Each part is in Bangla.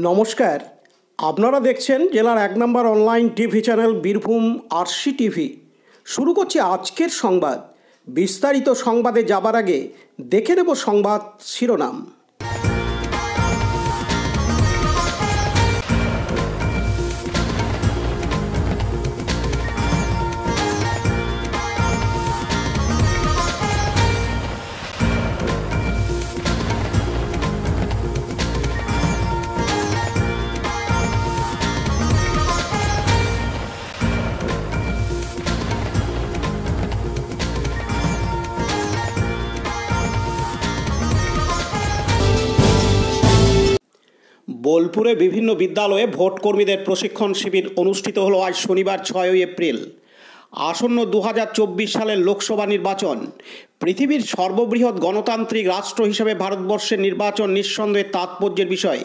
নমস্কার, আপনারা দেখছেন জেলার ১ নম্বর online TV channel Birbhum RC TV. শুরু করছি আজকের সংবাদ। বিস্তারিত সংবাদে যাবার আগে দেখে নেব সংবাদ শিরোনাম। বোলপুরে বিভিন্ন বিদ্যালয়ে ভোট কর্মীদের প্রশিক্ষণ শিবির অনুষ্ঠিত হলো আজ শনিবার ৬ এপ্রিল। আসন্ন ২০২৪ সালের লোকসভা নির্বাচন। পৃথিবীর সর্ববৃহৎ গণতান্ত্রিক রাষ্ট্র হিসেবে ভারতবর্ষের নির্বাচন নিঃসন্দেহে তাৎপর্যের বিষয়।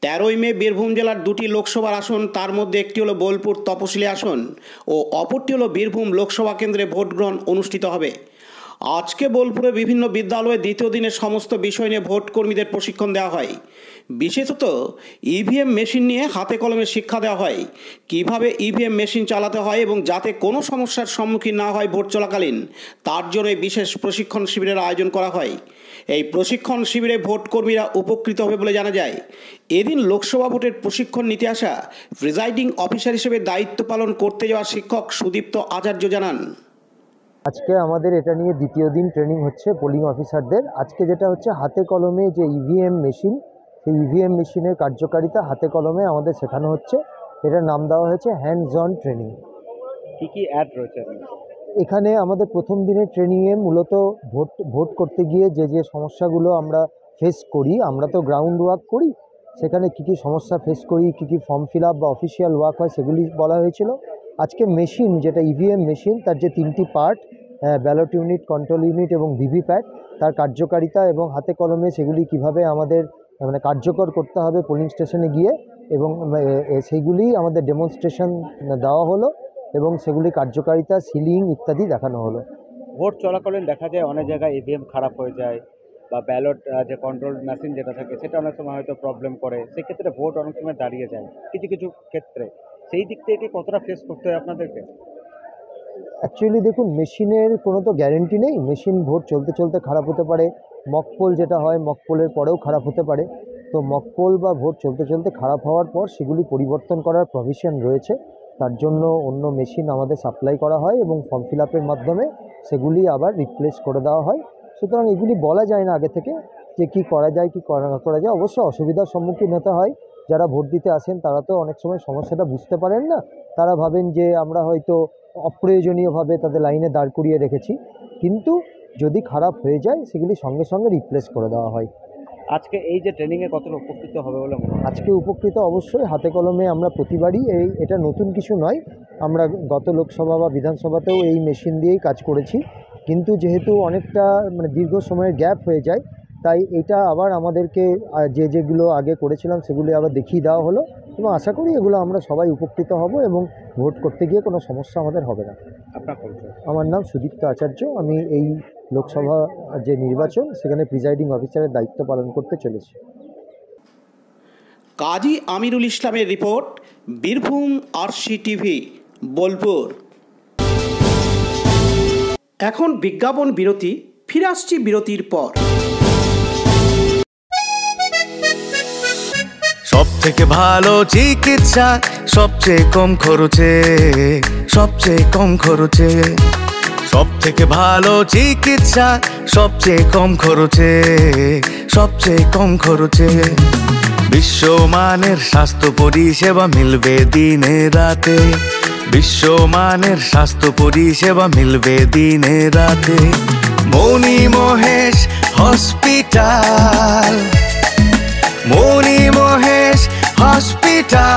১৩ই মে বীরভূম জেলার দুটি লোকসভার আসন, তার মধ্যে একটি হলো বোলপুর তপশিলি আসন ও অপরটি হলো বীরভূম লোকসভা কেন্দ্রে ভোট গ্রহণ অনুষ্ঠিত হবে। আজকে বোলপুরে বিভিন্ন বিদ্যালয়ে দ্বিতীয় দিনের সমস্ত বিষয় নিয়ে ভোট কর্মীদের প্রশিক্ষণ দেওয়া হয়। বিশেষত ইভিএম মেশিন নিয়ে হাতে কলমে শিক্ষা দেওয়া হয়, কিভাবে ইভিএম মেশিন চালাতে হয় এবং যাতে কোনো সমস্যার সম্মুখীন না হয় ভোট চলাকালীন, তার জন্য বিশেষ প্রশিক্ষণ শিবিরের আয়োজন করা হয়। এই প্রশিক্ষণ শিবিরে ভোট কর্মীরা উপকৃত হবে বলে জানা যায়। এদিন লোকসভা ভোটের প্রশিক্ষণ নিতে আসা প্রিজাইডিং অফিসার হিসেবে দায়িত্ব পালন করতে যাওয়া শিক্ষক সুদীপ্ত আচার্য জানান, আজকে আমাদের এটা নিয়ে দ্বিতীয় দিন ট্রেনিং হচ্ছে পোলিং অফিসারদের। আজকে যেটা হচ্ছে হাতে কলমে যে ইভিএম মেশিন, সেই ইভিএম মেশিনের কার্যকারিতা হাতে কলমে আমাদের শেখানো হচ্ছে। এটার নাম দেওয়া হয়েছে হ্যান্ডস অন ট্রেনিং। কী কী অ্যাড রয়েছে এখানে? আমাদের প্রথম দিনের ট্রেনিংয়ে মূলত ভোট করতে গিয়ে যে সমস্যাগুলো আমরা ফেস করি, আমরা তো গ্রাউন্ড ওয়ার্ক করি, সেখানে কী কী সমস্যা ফেস করি, কী কী ফর্ম ফিল আপ বা অফিসিয়াল ওয়ার্ক হয়, সেগুলি বলা হয়েছিল। আজকে মেশিন, যেটা ইভিএম মেশিন, তার যে 3টি part, ballot unit, control unit এবং ভিভিপ্যাট, তার কার্যকারিতা এবং হাতে কলমে সেগুলি কিভাবে আমাদের কার্যকর করতে হবে পোলিং স্টেশনে গিয়ে, এবং সেইগুলি আমাদের ডেমনস্ট্রেশন দেওয়া হলো এবং সেগুলি কার্যকারিতা, সিলিং ইত্যাদি দেখানো হলো। ভোট চলাকালীন দেখা যায় অনেক জায়গায় ইভিএম খারাপ হয়ে যায় বা ব্যালট যে কন্ট্রোল মেশিন যেটা থাকে সেটা অনেক সময় হয়তো প্রবলেম করে, সেক্ষেত্রে ভোট অনেক সময় দাঁড়িয়ে যায় কিছু কিছু ক্ষেত্রে। সেই দিক থেকে কতটা ফেস করতে হয় আপনাদেরকে? অ্যাকচুয়ালি দেখুন, মেশিনের কোনো তো গ্যারেন্টি নেই। মেশিন ভোট চলতে চলতে খারাপ হতে পারে। মকপোল যেটা হয়, মকপোলের পরেও খারাপ হতে পারে। তো মকপোল বা ভোট চলতে চলতে খারাপ হওয়ার পর সেগুলি পরিবর্তন করার প্রভিশন রয়েছে। তার জন্য অন্য মেশিন আমাদের সাপ্লাই করা হয় এবং ফর্ম ফিল আপের মাধ্যমে সেগুলি আবার রিপ্লেস করে দেওয়া হয়। সুতরাং এগুলি বলা যায় না আগে থেকে যে কী করা যায়, কী করা যায়। অবশ্য অসুবিধার সম্মুখীন হতে হয়। যারা ভোট দিতে আসেন তারা তো অনেক সময় সমস্যাটা বুঝতে পারেন না। তারা ভাবেন যে আমরা হয়তো অপ্রয়োজনীয়ভাবে তাদের লাইনে দাঁড় করিয়ে রেখেছি, কিন্তু যদি খারাপ হয়ে যায় সেগুলি সঙ্গে সঙ্গে রিপ্লেস করে দেওয়া হয়। আজকে এই যে ট্রেনিংয়ে কতটা উপকৃত হবে বলে মনে হয়? আজকে উপকৃত অবশ্যই। হাতে কলমে আমরা প্রতিবারই এটা নতুন কিছু নয়। আমরা গত লোকসভা বা বিধানসভাতেও এই মেশিন দিয়েই কাজ করেছি, কিন্তু যেহেতু অনেকটা দীর্ঘ সময়ের গ্যাপ হয়ে যায়, তাই এটা আবার আমাদেরকে যেগুলো আগে করেছিলাম সেগুলি আবার দেখিয়ে দেওয়া হলো, এবং আশা করি এগুলো আমরা সবাই উপকৃত হব এবং ভোট করতে গিয়ে কোনো সমস্যা আমাদের হবে না। আপনার পরিচয়? আমার নাম সুদীপ্ত আচার্য। আমি এই লোকসভা যে নির্বাচন, সেখানে প্রিজাইডিং অফিসারের দায়িত্ব পালন করতে চলেছি। কাজী আমিরুল ইসলামের report, Birbhum RC TV, Bolpur. এখন বিজ্ঞাপন বিরতি, ফিরে আসছি বিরতির পর। সব থেকে ভালো চিকিৎসা, সবচেয়ে কম খরচে, সবচেয়ে কম খরচে। সব থেকে ভালো চিকিৎসা, সবচেয়ে কম খরচে, সবচেয়ে কম খরচে। বিশ্বমানের স্বাস্থ্য পরিষেবা মিলবে দিনে রাতে, বিশ্বমানের স্বাস্থ্য পরিষেবা মিলবে দিনে রাতে। মনি মহেশ হসপিটাল, মনি মহেশ হসপিটাল,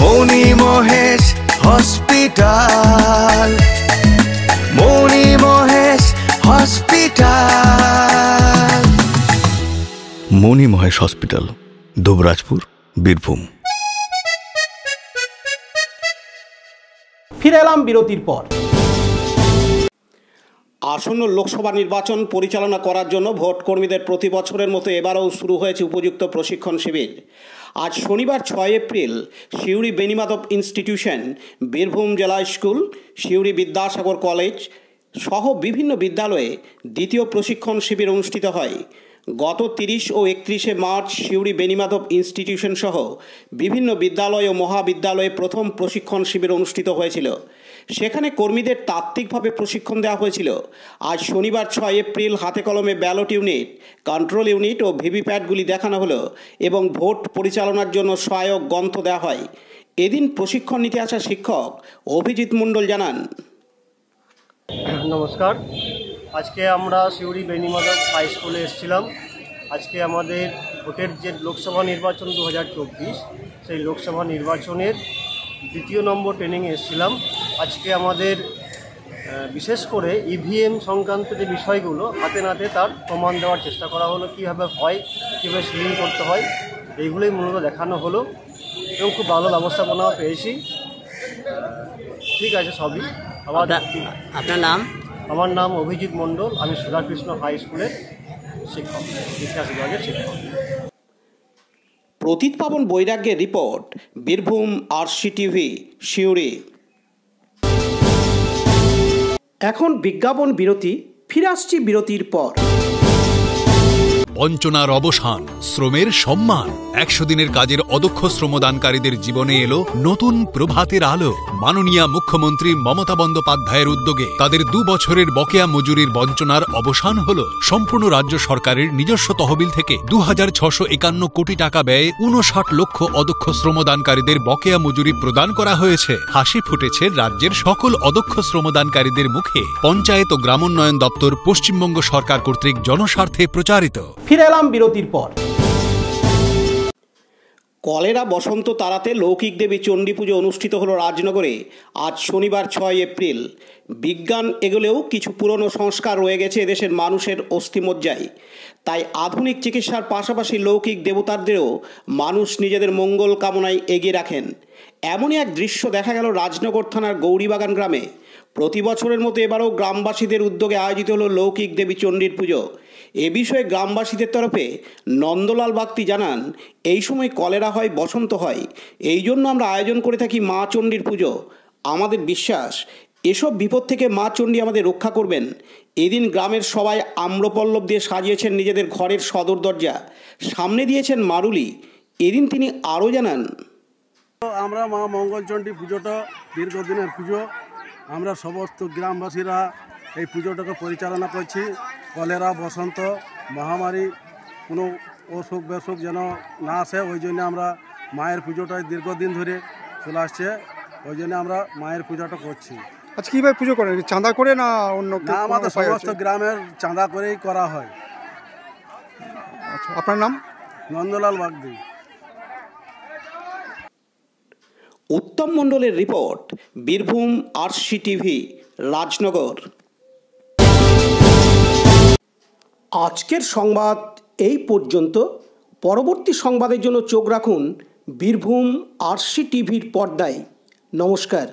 মনি মহেশ হসপিটাল, মনি মহেশ হসপিটাল। মনি মহেশ হসপিটাল, দুবরাজপুর, বীরভূম। ফিরে এলাম বিরতির পর। আসন্ন লোকসভা নির্বাচন পরিচালনা করার জন্য ভোট কর্মীদের প্রতি বছরের মতো এবারও শুরু হয়েছে উপযুক্ত প্রশিক্ষণ শিবির। আজ শনিবার 6 এপ্রিল সিউড়ি বেনিমাধব ইনস্টিটিউশন, বীরভূম জেলা স্কুল, সিউড়ি বিদ্যাসাগর কলেজ সহ বিভিন্ন বিদ্যালয়ে দ্বিতীয় প্রশিক্ষণ শিবির অনুষ্ঠিত হয়। গত 30 ও 31শে মার্চ সিউড়ি বেনিমাধব ইনস্টিটিউশন সহ বিভিন্ন বিদ্যালয় ও মহাবিদ্যালয়ে প্রথম প্রশিক্ষণ শিবির অনুষ্ঠিত হয়েছিল। সেখানে কর্মীদের তাত্ত্বিকভাবে প্রশিক্ষণ দেওয়া হয়েছিল। আজ শনিবার 6 এপ্রিল হাতে কলমে ব্যালট ইউনিট, কন্ট্রোল ইউনিট ও ভিভিপ্যাটগুলি দেখানো হলো এবং ভোট পরিচালনার জন্য সহায়ক গ্রন্থ দেওয়া হয়। এদিন প্রশিক্ষণ নিতে আসা শিক্ষক অভিজিৎ মণ্ডল জানান, নমস্কার। আজকে আমরা সিউড়ি বেনিমাধব হাই স্কুলে এসেছিলাম। আজকে আমাদের ভোটের যে লোকসভা নির্বাচন 2024, সেই লোকসভা নির্বাচনের দ্বিতীয় নম্বর ট্রেনিংয়ে এসেছিলাম। আজকে আমাদের বিশেষ করে ইভিএম সংক্রান্ত যে বিষয়গুলো হাতে নাতে তার প্রমাণ দেওয়ার চেষ্টা করা হলো, কীভাবে হয়, কীভাবে সিলিং করতে হয়, এইগুলোই মূলত দেখানো হলো এবং খুব ভালো ব্যবস্থাপনাও পেয়েছি। ঠিক আছে সবই। আপনার নাম? আমার নাম অভিজিৎ মণ্ডল, আমি সুধাকৃষ্ণ হাই স্কুলের শিক্ষক, ইতিহাস বিভাগের শিক্ষক। প্রতীত পাবন বৈরাগ্যের রিপোর্ট, বীরভূম RCTV সিউড়ি। এখন বিজ্ঞাপন বিরতি, ফিরে আসছি বিরতির পর। বঞ্চনার অবসান, শ্রমের সম্মান। 100 দিনের কাজের অদক্ষ শ্রমদানকারীদের জীবনে এলো নতুন প্রভাতের আলো। মাননীয় মুখ্যমন্ত্রী মমতা বন্দ্যোপাধ্যায়ের উদ্যোগে তাদের 2 বছরের বকেয়া মজুরির বঞ্চনার অবসান হলো। সম্পূর্ণ রাজ্য সরকারের নিজস্ব তহবিল থেকে 2651 কোটি টাকা ব্যয়ে 59 লক্ষ অদক্ষ শ্রমদানকারীদের বকেয়া মজুরি প্রদান করা হয়েছে। হাসি ফুটেছে রাজ্যের সকল অদক্ষ শ্রমদানকারীদের মুখে। পঞ্চায়েত ও গ্রামোন্নয়ন দপ্তর, পশ্চিমবঙ্গ সরকার কর্তৃক জনস্বার্থে প্রচারিত। ফিরে এলাম বিরতির পর। কলেরা বসন্ত তাড়াতে লৌকিক দেবী চণ্ডী পুজো অনুষ্ঠিত হলো রাজনগরে আজ শনিবার 6 এপ্রিল। বিজ্ঞান এগোলেও কিছু পুরনো সংস্কার রয়ে গেছে এদেশের মানুষের অস্থিমজ্জায়। তাই আধুনিক চিকিৎসার পাশাপাশি লৌকিক দেবতাদেরও মানুষ নিজেদের মঙ্গল কামনায় এগিয়ে রাখেন। এমনই এক দৃশ্য দেখা গেল রাজনগর থানার গৌরীবাগান গ্রামে। প্রতি বছরের মতো এবারও গ্রামবাসীদের উদ্যোগে আয়োজিত হলো লৌকিক দেবী চণ্ডীর পুজো। এ বিষয়ে গ্রামবাসীদের তরফে নন্দলাল বাগদি জানান, এই সময় কলেরা হয়, বসন্ত হয়, এই জন্য আমরা আয়োজন করে থাকি মা চণ্ডীর পুজো। আমাদের বিশ্বাস এসব বিপদ থেকে মা চণ্ডী আমাদের রক্ষা করবেন। এদিন গ্রামের সবাই আম্রপল্লব দিয়ে সাজিয়েছেন নিজেদের ঘরের সদর দরজা, সামনে দিয়েছেন মারুলি। এদিন তিনি আরও জানান, আমরা মা মঙ্গলচণ্ডী পুজোটা দীর্ঘদিনের পুজো। আমরা সমস্ত গ্রামবাসীরা এই পুজোটাকে পরিচালনা করছি। কলেরা, বসন্ত, মহামারী, কোনো অসুখ বেসুখ যেন না আসে, ওই জন্য আমরা মায়ের পুজোটাই দীর্ঘদিন ধরে চলে আসছে, ওই জন্য আমরা মায়ের পুজোটা করছি। আচ্ছা, কীভাবে পুজো করেন? চাঁদা করে না অন্য? না, আমাদের সমস্ত গ্রামের চাঁদা করেই করা হয়। আচ্ছা, আপনার নাম? নন্দলাল বাগদি। উত্তম মণ্ডলের রিপোর্ট, বীরভূম RCTV রাজনগর। আজকের সংবাদ এই পর্যন্ত। পরবর্তী সংবাদের জন্য চোখ রাখুন বীরভূম RCTVর পর্দায়। নমস্কার।